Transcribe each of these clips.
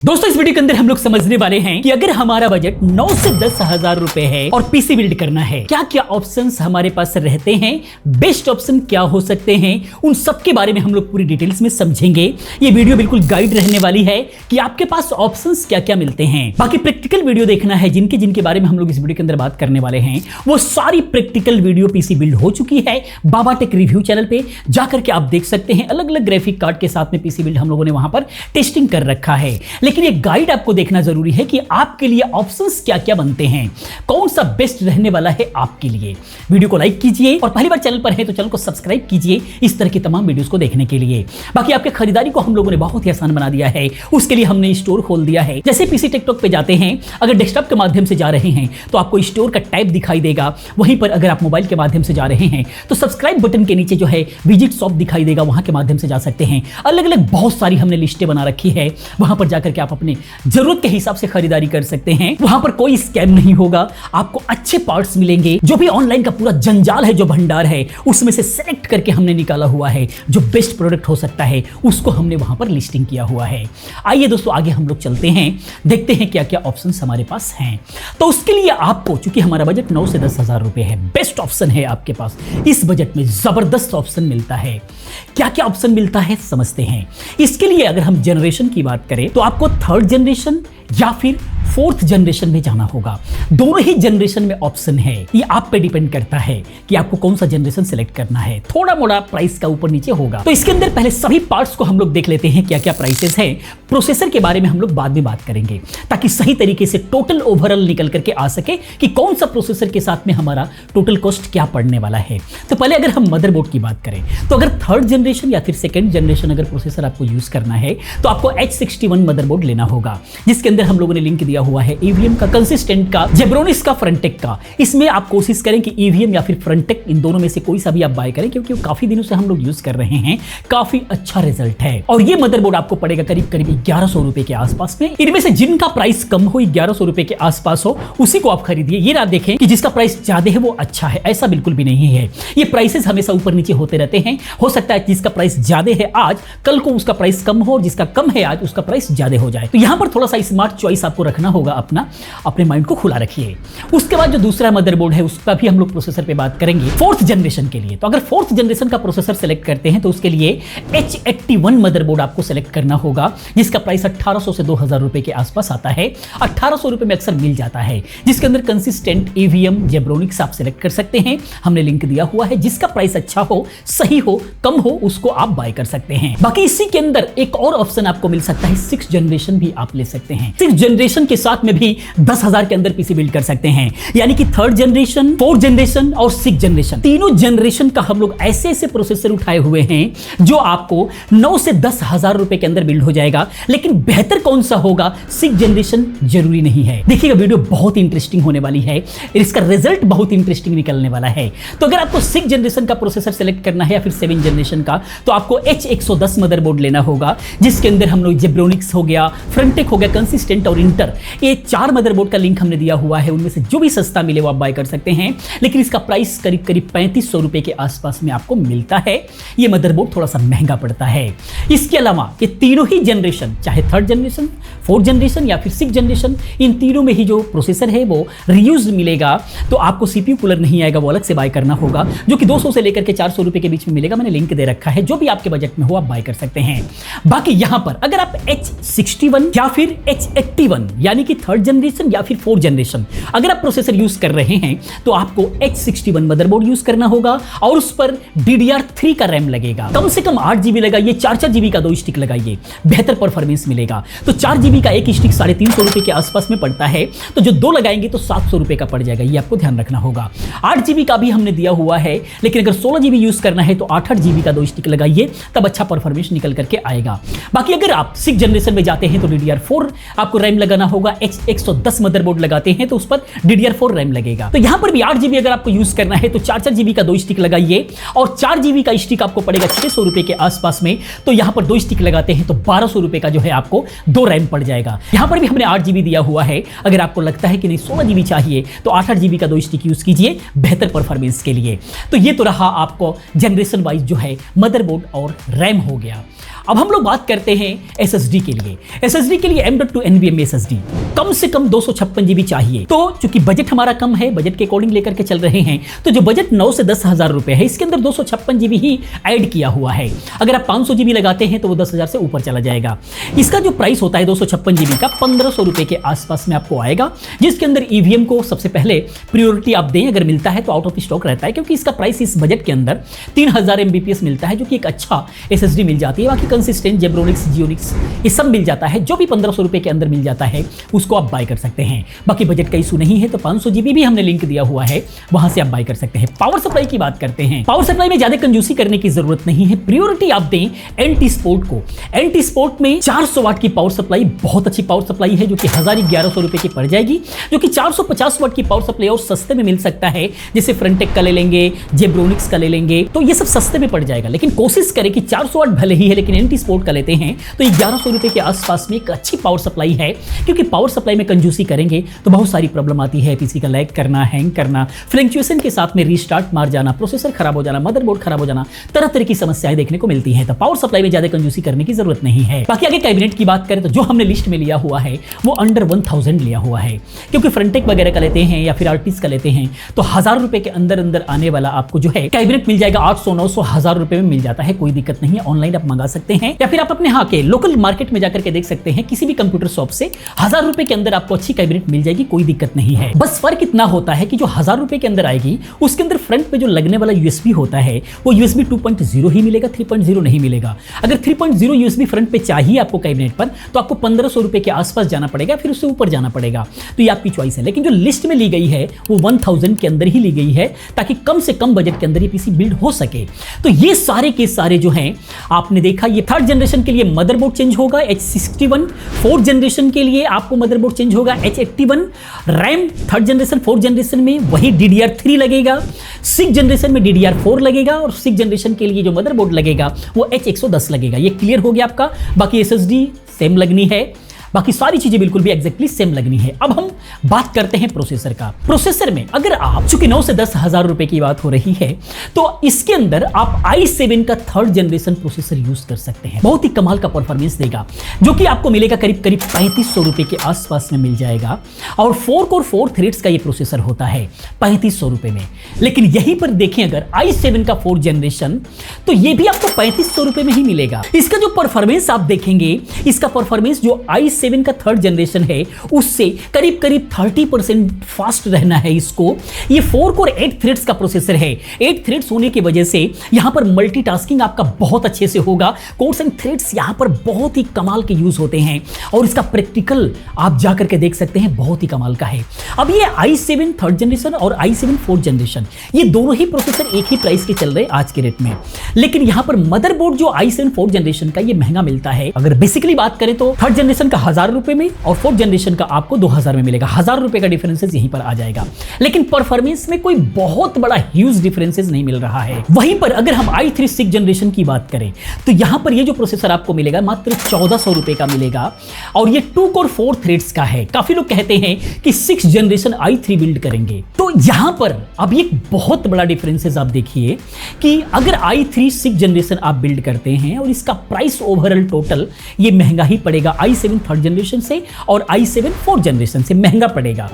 दोस्तों इस वीडियो के अंदर हम लोग समझने वाले हैं कि अगर हमारा बजट 9 से 10,000 रुपए है और पीसी बिल्ड करना है, क्या क्या ऑप्शंस हमारे पास रहते हैं, बेस्ट ऑप्शन क्या हो सकते हैं, उन सब के बारे में हम लोग पूरी डिटेल्स में समझेंगे। ये वीडियो बिल्कुल गाइड रहने वाली है कि आपके पास ऑप्शंस क्या क्या मिलते हैं। बाकी प्रैक्टिकल वीडियो देखना है जिनके बारे में हम लोग इस वीडियो के अंदर बात करने वाले हैं, वो सारी प्रैक्टिकल वीडियो पीसी बिल्ड हो चुकी है बाबा टेक रिव्यू चैनल पे जाकर के आप देख सकते हैं। अलग अलग ग्राफिक कार्ड के साथ में पीसी बिल्ड हम लोगों ने वहां पर टेस्टिंग कर रखा है। लेकिन ये गाइड आपको देखना जरूरी है कि आपके लिए ऑप्शंस क्या क्या बनते हैं, कौन सा बेस्ट रहने वाला है आपके लिए। वीडियो को लाइक कीजिए और पहली बार चैनल पर है तो चैनल को सब्सक्राइब कीजिए इस तरह की तमाम वीडियोस को देखने के लिए। बाकी आपके खरीदारी को हम लोगों ने बहुत ही आसान बना दिया है, उसके लिए हमने स्टोर खोल दिया है। जैसे पीसी टेकटॉक पे जाते हैं, अगर डेस्कटॉप के माध्यम से जा रहे हैं तो आपको स्टोर का टैब दिखाई देगा। वहीं पर अगर आप मोबाइल के माध्यम से जा रहे हैं तो सब्सक्राइब बटन के नीचे जो है विजिट शॉप दिखाई देगा, वहां के माध्यम से जा सकते हैं। अलग अलग बहुत सारी हमने लिस्टें बना रखी है, वहां पर जाकर के आप अपने जरूरत के हिसाब से खरीदारी कर सकते हैं। वहां पर कोई स्कैम नहीं होगा, आपको अच्छे पार्ट्स मिलेंगे। जो भी ऑनलाइन का पूरा जंजाल है, जो भंडार है, उसमें से सेलेक्ट करके हमने निकाला हुआ है जो बेस्ट प्रोडक्ट हो सकता है, उसको हमने वहां पर लिस्टिंग किया हुआ है। आइए दोस्तों आगे हम लोग चलते हैं, देखते हैं क्या क्या ऑप्शंस हमारे पास हैं। तो उसके लिए आपको, चूंकि हमारा बजट 9 से 10,000 रुपए है, बेस्ट ऑप्शन है आपके पास। इस बजट में जबरदस्त ऑप्शन मिलता है। क्या क्या ऑप्शन मिलता है समझते हैं। इसके लिए अगर हम जनरेशन की बात करें तो आपको थर्ड जनरेशन या फिर फोर्थ जनरेशन में जाना होगा। दोनों ही जनरेशन में ऑप्शन है, ये आप पे डिपेंड करता है कि आपको कौन सा जनरेशन सिलेक्ट करना है। थोड़ा मोड़ा प्राइस का ऊपर नीचे होगा। तो इसके अंदर पहले सभी पार्ट्स को हम लोग देख लेते हैं, क्या क्या प्राइसेस है। प्रोसेसर के बारे में हम लोग बाद में बात करेंगे ताकि सही तरीके से टोटल ओवरऑल निकल करके आ सके कि कौन सा प्रोसेसर के साथ में हमारा टोटल कॉस्ट क्या पड़ने वाला है। तो पहले अगर हम मदरबोर्ड की बात करें तो अगर थर्ड जनरेशन या फिर सेकेंड जनरेशन अगर प्रोसेसर आपको यूज करना है तो आपको H61 मदरबोर्ड लेना होगा, जिसके अंदर हम लोगों ने लिंक दिया हुआ है EVM का, कंसिस्टेंट का, जेब्रोनिक्स का, फ्रंटेक का। इसमें आप कोशिश करें कि EVM या फिर फ्रंटेक, इन दोनों में से कोई सा भी आप बाय करें, क्योंकि काफी दिनों से हम लोग यूज कर रहे हैं, काफी अच्छा रिजल्ट है। और ये मदरबोर्ड आपको पड़ेगा करीब करीब 1100 रुपए के आसपास में। इनमें से जिनका प्राइस कम हो, 1100 रुपए के आसपास हो, उसी को आप खरीदिए। ये ना देखें कि जिसका प्राइस ज्यादा है वो अच्छा है, ऐसा बिल्कुल भी नहीं है। ये प्राइसेस हमेशा ऊपर नीचे होते रहते हैं। हो सकता है जिसका प्राइस ज्यादा है आज, कल को उसका प्राइस कम हो, जिसका कम है आज उसका प्राइस ज्यादा हो जाए। तो यहां पर थोड़ा सा स्मार्ट चॉइस आपको रखना होगा, अपने माइंड को खुला रखिए। उसके बाद जो दूसरा मदरबोर्ड है उसका भी हम लोग प्रोसेसर पे बात करेंगे फोर्थ जनरेशन के लिए। तो अगर फोर्थ जनरेशन का प्रोसेसर सेलेक्ट करते हैं तो उसके लिए H81 मदरबोर्ड आपको सेलेक्ट करना होगा, जिसका प्राइस 1800 से 2000 रुपए के आसपास आता है। 1800 रुपए में अक्सर मिल जाता है, जिसके अंदर कंसिस्टेंट, EVM, जेब्रोनिक्स आप सेलेक्ट कर सकते हैं। हमने लिंक दिया हुआ है, जिसका प्राइस अच्छा हो, सही हो, कम हो, उसको आप बाय कर सकते हैं। बाकी इसी के अंदर एक और ऑप्शन आपको मिल सकता है, 6th जनरेशन भी आप ले सकते हैं। 6th जनरेशन के साथ में भी 10,000 के अंदर पीसी बिल्ड कर सकते हैं। यानी कि थर्ड जनरेशन, फोर्थ जनरेशन और 6th जनरेशन, तीनों जनरेशन का हम लोग ऐसे ऐसे प्रोसेसर उठाए हुए हैं जो आपको 9 से 10,000 रुपए के अंदर बिल्ड हो जाएगा। लेकिन बेहतर कौन सा होगा, 6th जनरेशन जरूरी नहीं है। देखिएगा वीडियो बहुत इंटरेस्टिंग होने वाली है, इसका रिजल्ट बहुत इंटरेस्टिंग निकलने वाला है। तो अगर आपको 6th जनरेशन का प्रोसेसर सेलेक्ट करना है या फिर 7th जनरेशन का, तो आपको H110 मदरबोर्ड लेना होगा, जिसके अंदर हम लोग जेब्रोनिक्स हो गया, फ्रंटेक हो गया, कंसिस्टेंट और इंटर, ये 4 मदरबोर्ड का लिंक हमने दिया हुआ है। उनमें से जो भी सस्ता मिले वो आप बाय कर सकते हैं। लेकिन इसका प्राइस करीब करीब 3500 रुपए के आसपास में आपको मिलता है। ये मदरबोर्ड थोड़ा सा महंगा पड़ता है। इसके अलावा ये तीनों ही जनरेशन, चाहे थर्ड जनरेशन, फोर्थ जनरेशन या फिर 6th जनरेशन, इन तीनों में ही जो प्रोसेसर है वो रीयूज मिलेगा। तो आपको CPU कूलर नहीं आएगा, वो अलग से बाय करना होगा, जो कि 200 से लेकर के 400 रुपए के बीच में मिलेगा। मैंने लिंक दे रखा है, जो भी आपके बजट में हो आप बाय कर सकते हैं। बाकी यहां पर अगर आप H61 या फिर H81 यानी कि थर्ड जनरेशन या फिर फोर्थ जनरेशन अगर आप प्रोसेसर यूज कर रहे हैं तो आपको H61 मदरबोर्ड यूज करना होगा और उस पर DDR3 का रैम लगेगा। कम से कम 8 GB लगाइए, 4 GB का 2 स्टिक लगाइए, बेहतर परफॉर्मेंस मिलेगा। तो 4 GB का एक स्टिक 350 रुपए के आसपास में पड़ता है, तो जो 2 लगाएंगे तो 700 रुपए का पड़ जाएगा। ये आपको ध्यान रखना होगा। 8 GB का भी हमने दिया हुआ है, लेकिन अगर 16 GB यूज करना है तो 8 GB का 2 स्टिक लगाइए, तब अच्छा परफॉर्मेंस निकल करके आएगा। बाकी अगर आप 6th जनरेशन में जाते हैं तो DDR4 आपको रैम लगाना होगा, होगा। H110 मदरबोर्ड लगाते हैं तो उस पर DDR4 रैम लगेगा। तो यहां पर भी 8 GB अगर आपको यूज करना है तो 4-4 GB का 2 स्टिक लगाइए और 4 GB का स्टिक आपको पड़ेगा 600 रुपए के आसपास में। तो यहां पर 2 स्टिक लगाते हैं तो 1200 रुपए का जो है आपको 2 रैम पड़ जाएगा। यहां पर भी हमने 8 GB दिया हुआ है। अगर आपको लगता है कि नहीं 16 GB चाहिए तो 8-8 GB का 2 स्टिक यूज कीजिए बेहतर परफॉर्मेंस के लिए। तो ये तो रहा आपको जनरेशन वाइज जो है मदरबोर्ड और रैम हो गया। अब हम लोग बात करते हैं SSD के लिए। SSD के लिए M.2 NVMe SSD कम से कम 256 GB चाहिए। तो चूंकि बजट हमारा कम है, बजट के अकॉर्डिंग लेकर के चल रहे हैं, तो जो बजट 9 से 10 हज़ार रुपए है इसके अंदर 256 GB ही ऐड किया हुआ है। अगर आप 500 GB लगाते हैं तो वो 10 हज़ार से ऊपर चला जाएगा। इसका जो प्राइस होता है 256 GB का 1500 रुपए के आसपास में आपको आएगा, जिसके अंदर EVM को सबसे पहले प्रियोरिटी आप दें। अगर मिलता है तो आउट ऑफ स्टॉक रहता है, क्योंकि इसका प्राइस इस बजट के अंदर 3000 MBPS मिलता है, जो कि एक अच्छा SSD मिल जाती है। बाकी कंसिस्टेंट, जेब्रोनिक्स, जियोनिक्स ये सब मिल जाता है। जो भी 1500 रुपए के अंदर मिल जाता है उसको आप बाय कर सकते हैं। बाकी बजट का इशू नहीं है तो 500 GB भी हमने लिंक दिया हुआ है, वहां से आप बाय कर सकते हैं। पावर सप्लाई की बात करते हैं। पावर सप्लाई में ज्यादा कंजूसी करने की जरूरत नहीं है। प्रियोरिटी आप दें NT स्पोर्ट को। NT स्पोर्ट में 400 वाट की पावर सप्लाई बहुत अच्छी पावर सप्लाई है, जो कि 1100 रुपए की पड़ जाएगी। जो कि 450 वाट की पावर सप्लाई और सस्ते में मिल सकता है, जैसे फ्रंटेक का ले लेंगे, जेब्रोनिक्स का ले लेंगे, तो ये सब सस्ते में पड़ जाएगा। लेकिन कोशिश करें कि 400 वाट भले ही है लेकिन NT स्पोर्ट का लेते हैं तो 1100 रुपए के आसपास में एक अच्छी पावर सप्लाई है। क्योंकि पावर सप्लाई में कंजूसी करेंगे तो बहुत सारी प्रॉब्लम आती है। पीसी का लैग करना, हैंग करना, फ्लक्चुएशन के साथ में रीस्टार्ट मार जाना, प्रोसेसर खराब हो जाना, मदरबोर्ड खराब हो जाना, तरह तरह की समस्याएं देखने को मिलती हैं। तो पावर सप्लाई में ज्यादा कंजूसी करने की जरूरत नहीं है। बाकी आगे कैबिनेट की बात करें तो जो हमने लिस्ट में लिया हुआ है वो अंडर 1000 लिया हुआ है, क्योंकि फ्रंटेक वगैरह का लेते हैं या फिर आर्टिस्ट का लेते हैं तो 1000 रुपए के अंदर अंदर आने वाला आपको जो है कैबिनेट मिल जाएगा। 800, 900, 1000 रुपए में मिल जाता है, कोई दिक्कत नहीं है। ऑनलाइन आप मंगा सकते हैं या फिर आप अपने यहाँ के लोकल मार्केट में जाकर के देख सकते हैं। किसी भी कंप्यूटर शॉप से 1000 रुपए के अंदर आपको अच्छी कैबिनेट मिल जाएगी, कोई दिक्कत नहीं है। बस फर्क इतना होता है कि जो 1000 रुपए के अंदर आएगी उसके अंदर फ्रंट पे जो लगने वाला USB होता है वो USB 2.0 ही मिलेगा, 3.0 नहीं मिलेगा। अगर 3.0 USB फ्रंट पे चाहिए आपको कैबिनेट पर तो आपको 1500 रुपए के आसपास जाना पड़ेगा, फिर उससे ऊपर जाना पड़ेगा। तो ये आपकी चॉइस है। लेकिन जो लिस्ट में ली गई है वो 1000 के अंदर ही ली गई है, ताकि कम से कम बजट के अंदर ये पीसी बिल्ड हो सके। तो ये सारे के सारे जो हैं आपने देखा, ये 3rd जनरेशन के लिए मदरबोर्ड चेंज होगा H61, 4th जनरेशन के लिए आपको मदरबोर्ड चेंज होगा H81, RAM 3rd generation 4th generation में वही DDR3 लगेगा, 6th जनरेशन में DDR4 लगेगा और 6th जनरेशन के लिए जो मदरबोर्ड लगेगा वो H110 लगेगा। ये क्लियर हो गया आपका। बाकी SSD सेम लगनी है, बाकी सारी चीजें बिल्कुल भी एग्जैक्टली सेम लगनी है। अब हम बात करते हैं प्रोसेसर का। प्रोसेसर में अगर आप, चूंकि 9 से 10 हज़ार रुपए की बात हो रही है, तो इसके अंदर आप i7 का 3rd जनरेशन प्रोसेसर यूज कर सकते हैं। बहुत ही कमाल का परफॉर्मेंस देगा, जो कि आपको मिलेगा करीब करीब 3500 रुपए के आसपास में मिल जाएगा। और 4 कोर 4 थ्रेड्स का ये प्रोसेसर होता है 3500 रुपए में। लेकिन यहीं पर देखें अगर i7 का 4th जनरेशन, तो ये भी आपको 3500 रुपए में ही मिलेगा। इसका जो परफॉर्मेंस आप देखेंगे, इसका परफॉर्मेंस जो i7 का 3rd जनरेशन है उससे करीब करीब 30% फास्ट रहना है इसको। ये 4 कोर 8 थ्रेड्स का प्रोसेसर है। 8 थ्रेड्स होने की वजह से यहां पर मल्टीटास्किंग आपका बहुत अच्छे से होगा। कोर्स एंड थ्रेड्स यहां पर बहुत ही कमाल के यूज होते हैं और इसका प्रैक्टिकल आप जाकर के देख सकते हैं, बहुत ही कमाल का है। अब ये i7 3rd जनरेशन और i7 4th जनरेशन, ये दोनों ही प्रोसेसर एक ही प्राइस के चल रहे हैं आज के रेट में। लेकिन यहां पर मदरबोर्ड जो i7 4th जनरेशन का ये महंगा मिलता है। अगर बेसिकली बात करें तो 3rd जनरेशन का 1000 रुपए में और 4th जनरेशन का आपको 2000 में मिलेगा। 1000 रुपए का डिफरेंसेस यहीं पर आ जाएगा। लेकिन परफॉर्मेंस में कोई बहुत बड़ा ह्यूज डिफरेंसेस नहीं मिल रहा है। वहीं पर अगर हम i3 6th जनरेशन की बात करें तो यहां पर ये जो प्रोसेसर आपको मिलेगा मात्र 1400 रुपए का मिलेगा और ये 2 कोर 4 थ्रेड्स का है। काफी लोग कहते हैं कि 6th जनरेशन i3 बिल्ड करेंगे, तो यहां पर अब एक बहुत बड़ा डिफरेंसेस आप देखिए कि अगर i3 6th जनरेशन आप बिल्ड करते हैं और इसका प्राइस ओवरऑल टोटल ये महंगा ही पड़ेगा i7 3rd जनरेशन से और i7 4th जनरेशन से महंगा पड़ेगा।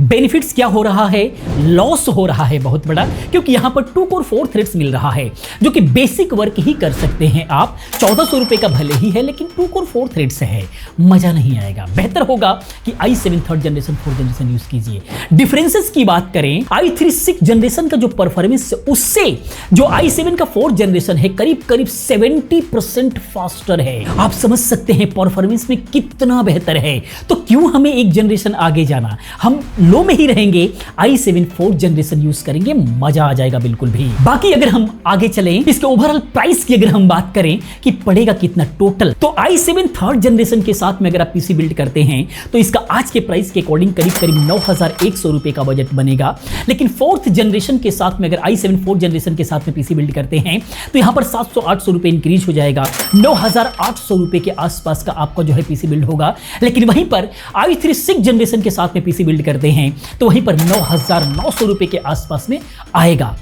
बेनिफिट्स क्या हो रहा है? लॉस हो रहा है बहुत बड़ा, क्योंकि यहां पर 2 कोर 4 थ्रेड्स मिल रहा है जो कि बेसिक वर्क ही कर सकते हैं आप। 1400 रुपए का भले ही है लेकिन 2 कोर 4 थ्रेड्स है, मजा नहीं आएगा। बेहतर होगा कि i7 3rd generation 4th generation use कीजिए। डिफरेंसेस की बात करें, i3 6th जनरेशन का जो परफॉर्मेंस उससे जो i7 का 4th जनरेशन है करीब करीब 70% फास्टर है। आप समझ सकते हैं परफॉर्मेंस में कितना बेहतर है। तो क्यों हमें एक जनरेशन आगे जाना, हम लो में ही रहेंगे, i7 4th जनरेशन यूज करेंगे, मजा आ जाएगा बिल्कुल भी। बाकी अगर हम आगे चलें, इसके ओवरऑल प्राइस की अगर हम बात करें कि पड़ेगा कितना टोटल, तो i7 3rd जनरेशन के साथ में अगर आप पीसी बिल्ड करते हैं तो इसका आज के प्राइस के अकॉर्डिंग करीब करीब 9,100 रुपए का बजट बनेगा। लेकिन 4th जनरेशन के साथ में अगर i7 4th जनरेशन के साथ में पीसी बिल्ड करते हैं तो यहां पर 700-800 रुपए इंक्रीज हो जाएगा, 9,800 रुपए के आसपास का आपका जो है पीसी बिल्ड होगा। लेकिन वहीं पर i3 6th जनरेशन के साथ में पीसी बिल्ड करते हैं तो वहीं पर 9,900 रुपए के आसपास में आएगा।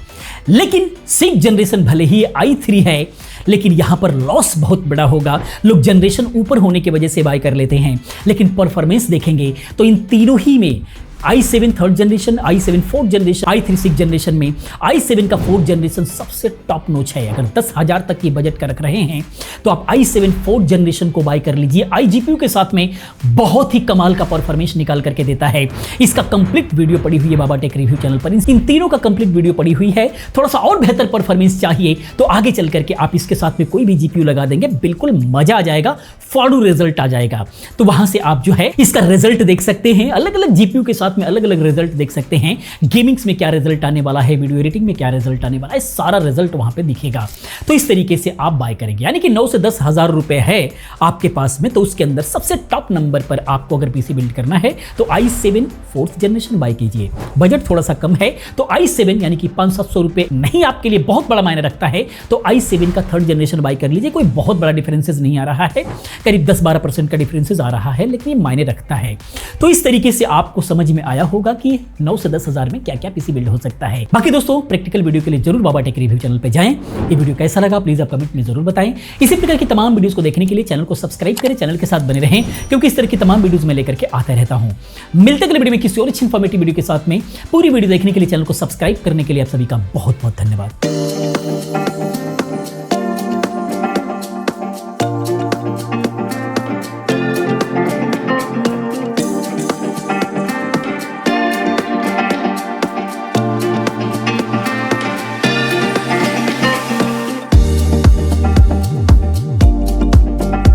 लेकिन 6th जनरेशन भले ही i3 है, लेकिन यहां पर लॉस बहुत बड़ा होगा। लोग जनरेशन ऊपर होने की वजह से बाय कर लेते हैं, लेकिन परफॉर्मेंस देखेंगे तो इन तीनों ही में i7 3rd generation, i7 4th generation, i3 6th generation में i7 का 4th जनरेशन सबसे टॉप नोच है। अगर 10,000 तक की बजट का रख रहे हैं तो आप i7 4th जनरेशन को बाय कर लीजिए। iGPU के साथ में बहुत ही कमाल का परफॉर्मेंस निकाल करके देता है। इसका कंप्लीट वीडियो पड़ी हुई है बाबा टेक रिव्यू चैनल पर, इन तीनों का कंप्लीट वीडियो पड़ी हुई है। थोड़ा सा और बेहतर परफॉर्मेंस चाहिए तो आगे चल करके आप इसके साथ में कोई भी GPU लगा देंगे, बिल्कुल मजा आ जाएगा, फाड़ू रिजल्ट आ जाएगा। तो वहां से आप जो है इसका रिजल्ट देख सकते हैं, अलग अलग GPU के साथ में अलग अलग रिजल्ट देख सकते हैं। गेमिंग्स में क्या रिजल्ट आने वाला है, वीडियो एडिटिंग में क्या रिजल्ट आने वाला है, सारा रिजल्ट वहां पे दिखेगा। तो इस तरीके से आप बाय करेंगे, यानी कि 9 से 10 हजार रुपए है आपके पास में, तो उसके अंदर सबसे टॉप नंबर पर आपको अगर पीसी बिल्ड करना है तो i7 4th जनरेशन बाय कीजिए। बजट थोड़ा सा कम है तो i7 यानी कि 500-700 रुपए नहीं आपके लिए बहुत बड़ा मायने रखता है तो i7 का 3rd जनरेशन बाय कर लीजिए। कोई बहुत बड़ा डिफरेंसेस नहीं आ रहा है, करीब 10-12% का डिफरेंसेस आ रहा है, लेकिन ये मायने रखता है। तो इस तरीके से आपको समझ में आया होगा कि 9 से 10 हजार में क्या क्या पीसी बिल्ड हो सकता है। बाकी दोस्तों प्रैक्टिकल वीडियो के लिए जरूर बाबा टेक रिव्यू चैनल पे जाएं। ये वीडियो कैसा लगा प्लीज आप कमेंट में जरूर बताएं। इसी प्रकार की तमाम वीडियोस को देखने के लिए चैनल को सब्सक्राइब करें, चैनल के साथ बने रहें, क्योंकि इस तरह की तमाम वीडियोस मैं लेकर के आता रहता हूं। मिलते अगले वीडियो में किसी और अच्छी इंफॉर्मेटिव वीडियो के साथ में। पूरी वीडियो देखने के लिए चैनल को सब्सक्राइब करने के लिए आप सभी का बहुत बहुत धन्यवाद।